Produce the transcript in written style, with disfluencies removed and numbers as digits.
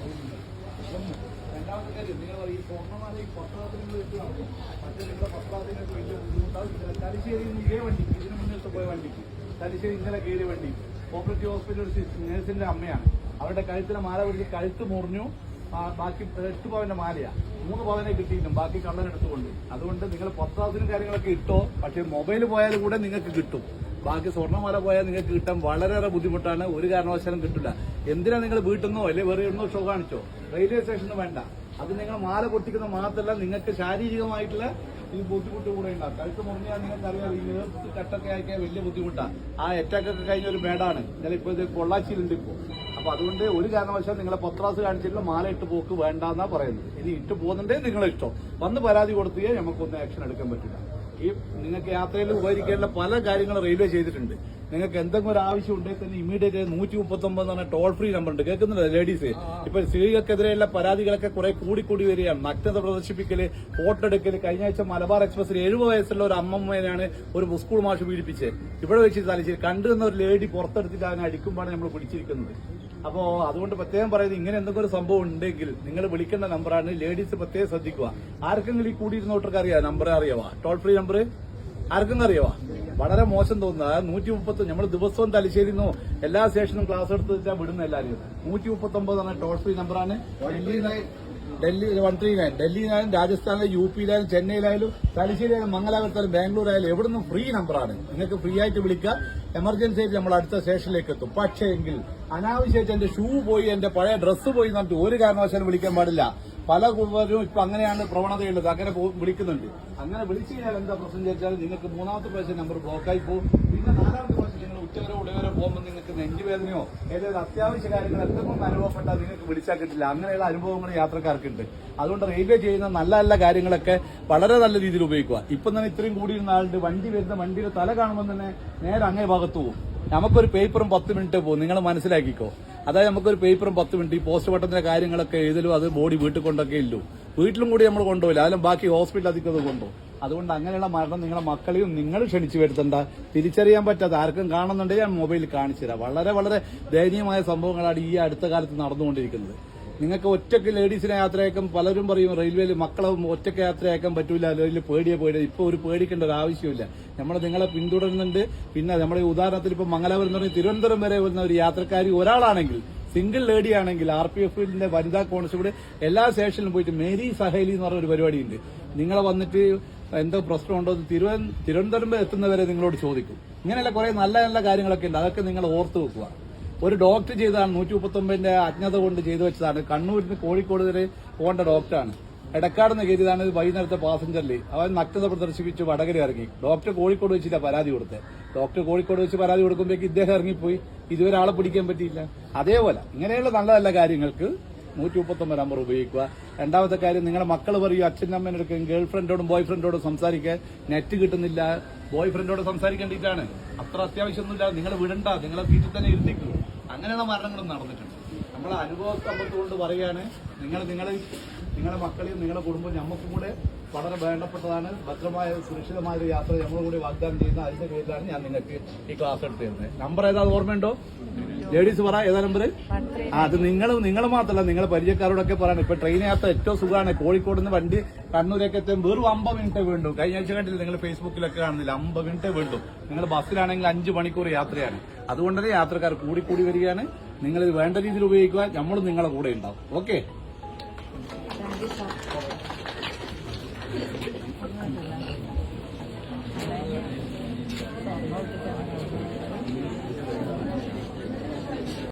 ഒന്ന്. രണ്ടാമത്തെ കാര്യം നിങ്ങൾ ഈ സ്വർണ്ണമാല ഈ പത്രാത്തിൽ നിങ്ങൾ വെക്കുകയാണോ മറ്റേ നിങ്ങളുടെ പത്രാത്തിനൊക്കെ വലിയ ബുദ്ധിമുട്ടാവും. തലശ്ശേരിയിൽ നിന്ന് ഇതേ വണ്ടിക്ക് ഇതിന് മുന്നേ പോയ വണ്ടിക്ക് തലശ്ശേരി ഇന്നലെ കയറിയ വണ്ടി കോപ്പറേറ്റീവ് ഹോസ്പിറ്റൽ നേഴ്സിന്റെ അമ്മയാണ്. അവരുടെ കഴുത്തിലെ മാല പിടിച്ച് കഴുത്ത് മുറിഞ്ഞു. ബാക്കി 8 പവന്റെ മാലയാ, 3 പവനെ കിട്ടിയിട്ടും ബാക്കി കള്ളനെടുത്തുകൊണ്ട്. അതുകൊണ്ട് നിങ്ങൾ പത്രാത്തിനും കാര്യങ്ങളൊക്കെ ഇട്ടോ, പക്ഷെ മൊബൈൽ പോയാലും കൂടെ നിങ്ങൾക്ക് കിട്ടും. ബാക്കി സ്വർണ്ണമാല പോയാൽ നിങ്ങൾക്ക് കിട്ടാൻ വളരെയേറെ ബുദ്ധിമുട്ടാണ്. ഒരു കാരണവശാലും കിട്ടില്ല. എന്തിനാ നിങ്ങൾ വീട്ടിൽ നിന്നോ അല്ലെ വേറെ എവിടുന്നോ ഷോ കാണിച്ചോ, റെയിൽവേ സ്റ്റേഷന് വേണ്ട. അത് നിങ്ങൾ മാല പൊട്ടിക്കുന്ന മാത്രമല്ല, നിങ്ങൾക്ക് ശാരീരികമായിട്ടുള്ള ഈ ബുദ്ധിമുട്ട് കൂടെ ഉണ്ടാകും. കഴുത്ത് മുറിഞ്ഞാൽ നിങ്ങൾക്കറിയാം ഈ നേർത്ത് കട്ടൊക്കെ ആക്കിയാൽ വലിയ ബുദ്ധിമുട്ടാണ്. ആ അറ്റാക്കൊക്കെ കഴിഞ്ഞ ഒരു മേടാണ് ഇന്നലെ. ഇപ്പോൾ ഇത് പൊള്ളാച്ചിയിലുണ്ട് ഇപ്പോൾ. അപ്പൊ അതുകൊണ്ട് ഒരു കാരണവശാലും നിങ്ങളെ പത്രാസ് കാണിച്ചിട്ടുള്ള മാല ഇട്ട് പോക്ക് വേണ്ടെന്നാ പറയുന്നത്. ഇനി ഇട്ട് പോകുന്നുണ്ടേ നിങ്ങളെ ഇഷ്ടം. വന്ന് പരാതി കൊടുത്തേ നമുക്കൊന്നും ആക്ഷൻ എടുക്കാൻ പറ്റില്ല. ഈ നിങ്ങൾക്ക് യാത്രയിൽ ഉപകരിക്കേണ്ട പല കാര്യങ്ങളും റെയിൽവേ ചെയ്തിട്ടുണ്ട്. നിങ്ങൾക്ക് എന്തെങ്കിലും ഒരു ആവശ്യം ഉണ്ടെങ്കിൽ തന്നെ ഇമ്മീഡിയറ്റ് 139 എന്ന് പറഞ്ഞ ടോൾ ഫ്രീ നമ്പർ ഉണ്ട്. കേൾക്കുന്നില്ല ലേഡീസ്? ഇപ്പൊ സ്ത്രീകൾക്കെതിരെയുള്ള പരാതികളൊക്കെ കുറെ കൂടി വരികയാണ്. നഗ്നത പ്രദർശിപ്പിക്കല്, ഫോട്ടോ എടുക്കല്. കഴിഞ്ഞ ആഴ്ച മലബാർ എക്സ്പ്രസിൽ 70 വയസ്സുള്ള ഒരു അമ്മമ്മേനാണ് ഒരു സ്കൂൾ മാഷ് പീഡിപ്പിച്ചത്. ഇവിടെ വെച്ച് തലശ്ശേരി കണ്ടുവന്ന ഒരു ലേഡി പുറത്തെടുത്തിട്ട് അതിനെ അടിക്കുമ്പോഴാണ് നമ്മൾ പിടിച്ചിരിക്കുന്നത്. അപ്പോ അതുകൊണ്ട് പ്രത്യേകം പറയുന്നത്, ഇങ്ങനെ എന്തെങ്കിലും ഒരു സംഭവം ഉണ്ടെങ്കിൽ നിങ്ങൾ വിളിക്കേണ്ട നമ്പറാണ്. ലേഡീസ് പ്രത്യേകം ശ്രദ്ധിക്കുക. ആർക്കെങ്കിലും ഈ കൂടിയിരുന്നോട്ടർക്ക് അറിയാം നമ്പർ അറിയാവാ? ടോൾ ഫ്രീ നമ്പർ ആർക്കും അറിയാവാ? വളരെ മോശം തോന്നുന്നത് 130. നമ്മൾ ദിവസവും തലശ്ശേരിന്നോ എല്ലാ സ്റ്റേഷനും ക്ലാസ് എടുത്ത് വെച്ചാൽ വിടുന്ന എല്ലാവരും. 139 എന്ന ടോൾ ഫ്രീ നമ്പറാണ്. ഡൽഹി 139. ഡൽഹിയിലായാലും രാജസ്ഥാനിലും UP-യിലായാലും ചെന്നൈയിലായാലും തലശ്ശേരിയായാലും മംഗലാപുരത്തായാലും ബാംഗ്ലൂരായാലും എവിടുന്നും ഫ്രീ നമ്പറാണ്. നിങ്ങൾക്ക് ഫ്രീ ആയിട്ട് വിളിക്കുക. എമർജൻസി ആയിട്ട് നമ്മൾ അടുത്ത സ്റ്റേഷനിലേക്ക് എത്തും. പക്ഷേ എങ്കിൽ അനാവശ്യമായിട്ട് എന്റെ ഷൂ പോയി, എന്റെ പഴയ ഡ്രസ്സ് പോയി എന്നിട്ട് ഒരു കാരണവശാലും വിളിക്കാൻ പാടില്ല. പല കുടുംബരും ഇപ്പൊ അങ്ങനെയാണ് പ്രവണതയുള്ളത്. അങ്ങനെ വിളിക്കുന്നുണ്ട്. അങ്ങനെ വിളിച്ചു കഴിഞ്ഞാൽ എന്താ പ്രശ്നം ചോദിച്ചാൽ നിങ്ങൾക്ക് 3ാമത്തെ പ്രാവശ്യം നമ്പർ ബ്ലോക്കായി പോകും. പിന്നെ 4ാമത്തെ പ്രാവശ്യം നിങ്ങൾ ഉച്ചവരെ ഉടവരെ പോകുമ്പോൾ നിങ്ങൾക്ക് നെഞ്ചുവേദനയോ ഏതെങ്കിലും അത്യാവശ്യ കാര്യങ്ങൾ എന്തെങ്കിലും അനുഭവപ്പെട്ടാൽ നിങ്ങൾക്ക് വിളിച്ചാൽ കിട്ടില്ല. അങ്ങനെയുള്ള അനുഭവങ്ങൾ യാത്രക്കാർക്കുണ്ട്. അതുകൊണ്ട് റെയിൽവേ ചെയ്യുന്ന നല്ല നല്ല കാര്യങ്ങളൊക്കെ വളരെ നല്ല രീതിയിൽ ഉപയോഗിക്കുക. ഇപ്പം തന്നെ ഇത്രയും കൂടിയിരുന്ന ആളുടെ വണ്ടി വരുന്ന വണ്ടിയുടെ തല കാണുമ്പോൾ തന്നെ നേരെ അങ്ങേ ഭാഗത്ത് പോകും. നമുക്കൊരു പേപ്പറും 10 മിനിറ്റ് പോകും. നിങ്ങൾ മനസ്സിലാക്കിക്കോ. അതായത് നമുക്കൊരു പേപ്പറും 10 മിനിറ്റ് ഈ പോസ്റ്റ് പട്ടത്തിന്റെ കാര്യങ്ങളൊക്കെ എഴുതലും അത് ബോഡി വീട്ടിൽ കൊണ്ടൊക്കെ ഇല്ലു. വീട്ടിലും കൂടി നമ്മൾ കൊണ്ടുപോയില്ല. അതിലും ബാക്കി ഹോസ്പിറ്റൽ അധികം കൊണ്ടുപോകും. അതുകൊണ്ട് അങ്ങനെയുള്ള മരണം നിങ്ങളെ മക്കളെയും നിങ്ങൾ ക്ഷണിച്ചു വരുത്തണ്ട. തിരിച്ചറിയാൻ പറ്റാത്ത ആർക്കും കാണുന്നുണ്ടെങ്കിൽ ഞാൻ മൊബൈലിൽ കാണിച്ചു തരാം. വളരെ വളരെ ദയനീയമായ സംഭവങ്ങളാണ് ഈ അടുത്ത കാലത്ത് നടന്നുകൊണ്ടിരിക്കുന്നത്. നിങ്ങൾക്ക് ഒറ്റയ്ക്ക് ലേഡീസിനെ യാത്രയാക്കാൻ പലരും പറയും റെയിൽവേയിൽ മക്കളെ ഒറ്റയ്ക്ക് യാത്രയാക്കാൻ പറ്റൂല, അല്ലെങ്കിൽ പേടിയെ. ഇപ്പൊ ഒരു പേടിക്കേണ്ട ഒരു ആവശ്യമില്ല. നമ്മൾ നിങ്ങളെ പിന്തുടരുന്നുണ്ട്. പിന്നെ നമ്മുടെ ഉദാഹരണത്തിൽ ഇപ്പൊ മംഗലാപുരം എന്ന് പറഞ്ഞാൽ തിരുവനന്തപുരം വരെ വരുന്ന ഒരു യാത്രക്കാരി ഒരാളാണെങ്കിൽ, സിംഗിൾ ലേഡി ആണെങ്കിൽ RPF-ന്റെ വനിതാ കോൺസ്റ്റബിൾ എല്ലാ സ്റ്റേഷനിലും പോയിട്ട് മേരി സഹേലി എന്ന് പറഞ്ഞ ഒരു പരിപാടിയുണ്ട്. നിങ്ങളെ വന്നിട്ട് എന്തോ പ്രശ്നമുണ്ടോ തിരുവനന്തപുരം എത്തുന്നവരെ നിങ്ങളോട് ചോദിക്കും. ഇങ്ങനെയുള്ള കുറെ നല്ല നല്ല കാര്യങ്ങളൊക്കെ ഉണ്ട്. അതൊക്കെ നിങ്ങൾ ഓർത്തു വെക്കുക. ഒരു ഡോക്ടർ ചെയ്തതാണ് 139ന്റെ അജ്ഞത കൊണ്ട് ചെയ്തു വെച്ചതാണ്. കണ്ണൂരിൽ നിന്ന് കോഴിക്കോട് വരെ പോകേണ്ട ഡോക്ടറാണ്. എടക്കാട് നിന്ന് കയറിയതാണ്. വൈകുന്നേരത്തെ പാസഞ്ചറിൽ അവൻ നഗ്നത പ്രദർശിപ്പിച്ച് വടകര ഇറങ്ങി. ഡോക്ടർ കോഴിക്കോട് വെച്ചില്ല പരാതി കൊടുത്തത്. ഡോക്ടർ കോഴിക്കോട് വെച്ച് പരാതി കൊടുക്കുമ്പോഴേക്ക് ഇദ്ദേഹം ഇറങ്ങിപ്പോയി. ഇതുവരെ ആളെ പിടിക്കാൻ പറ്റിയില്ല. അതേപോലെ ഇങ്ങനെയുള്ള നല്ല നല്ല കാര്യങ്ങൾക്ക് 139 നമ്പർ ഉപയോഗിക്കുക. രണ്ടാമത്തെ കാര്യം, നിങ്ങളുടെ മക്കൾ പറയും അച്ഛനും അമ്മേനെടുക്കും ഗേൾ ഫ്രണ്ടോടും ബോയ് ഫ്രണ്ടോടും സംസാരിക്കാൻ നെറ്റ് കിട്ടുന്നില്ല. ബോയ് ഫ്രണ്ടോട് സംസാരിക്കേണ്ടിയിട്ടാണ്. അത്ര അത്യാവശ്യമൊന്നുമില്ല. നിങ്ങൾ വിടണ്ട, നിങ്ങളെ വീട്ടിൽ തന്നെ ഇരുത്തിക്കൂ. അങ്ങനെയുള്ള മരണങ്ങളും നടന്നിട്ടുണ്ട്. നമ്മളെ അനുഭവ സമ്പത്ത് കൊണ്ട് പറയാണ്. നിങ്ങളുടെ മക്കളെയും നിങ്ങളുടെ കുടുംബം ഞമ്മക്കും കൂടെ വളരെ വേണ്ടപ്പെട്ടതാണ്. ഭദ്രമായ സുരക്ഷിതമായ ഒരു യാത്ര നമ്മൾ കൂടി വാഗ്ദാനം ചെയ്യുന്ന അതിന്റെ പേരിലാണ് ഞാൻ നിങ്ങൾക്ക് ഈ ക്ലാസ് എടുത്ത് തരുന്നത്. നമ്പർ ഏതാ ഓർമ്മയുണ്ടോ? ലേഡീസ് പറ, ഏതാ നമ്പർ? അത് നിങ്ങൾ മാത്രമല്ല, നിങ്ങളെ പരിചയക്കാരോടൊക്കെ പറയണം. ഇപ്പൊ ട്രെയിൻ യാത്ര ഏറ്റവും സുഖമാണ്. കോഴിക്കോട് നിന്ന് വണ്ടി കണ്ണൂരൊക്കെ എത്താൻ വെറും 50 മിനിറ്റ് വേണ്ടു. കഴിഞ്ഞ ആഴ്ച കണ്ടില്ല നിങ്ങൾ ഫേസ്ബുക്കിലൊക്കെ കാണുന്നില്ല, 50 മിനിറ്റ് വേണ്ടു. നിങ്ങൾ ബസ്സിലാണെങ്കിൽ 5 മണിക്കൂർ യാത്രയാണ്. അതുകൊണ്ട് തന്നെ യാത്രക്കാർ കൂടി വരികയാണ്. നിങ്ങളിത് വേണ്ട രീതിയിൽ ഉപയോഗിക്കുക. നമ്മളും നിങ്ങളെ കൂടെ ഉണ്ടാവും. ഓക്കെ. Thank you.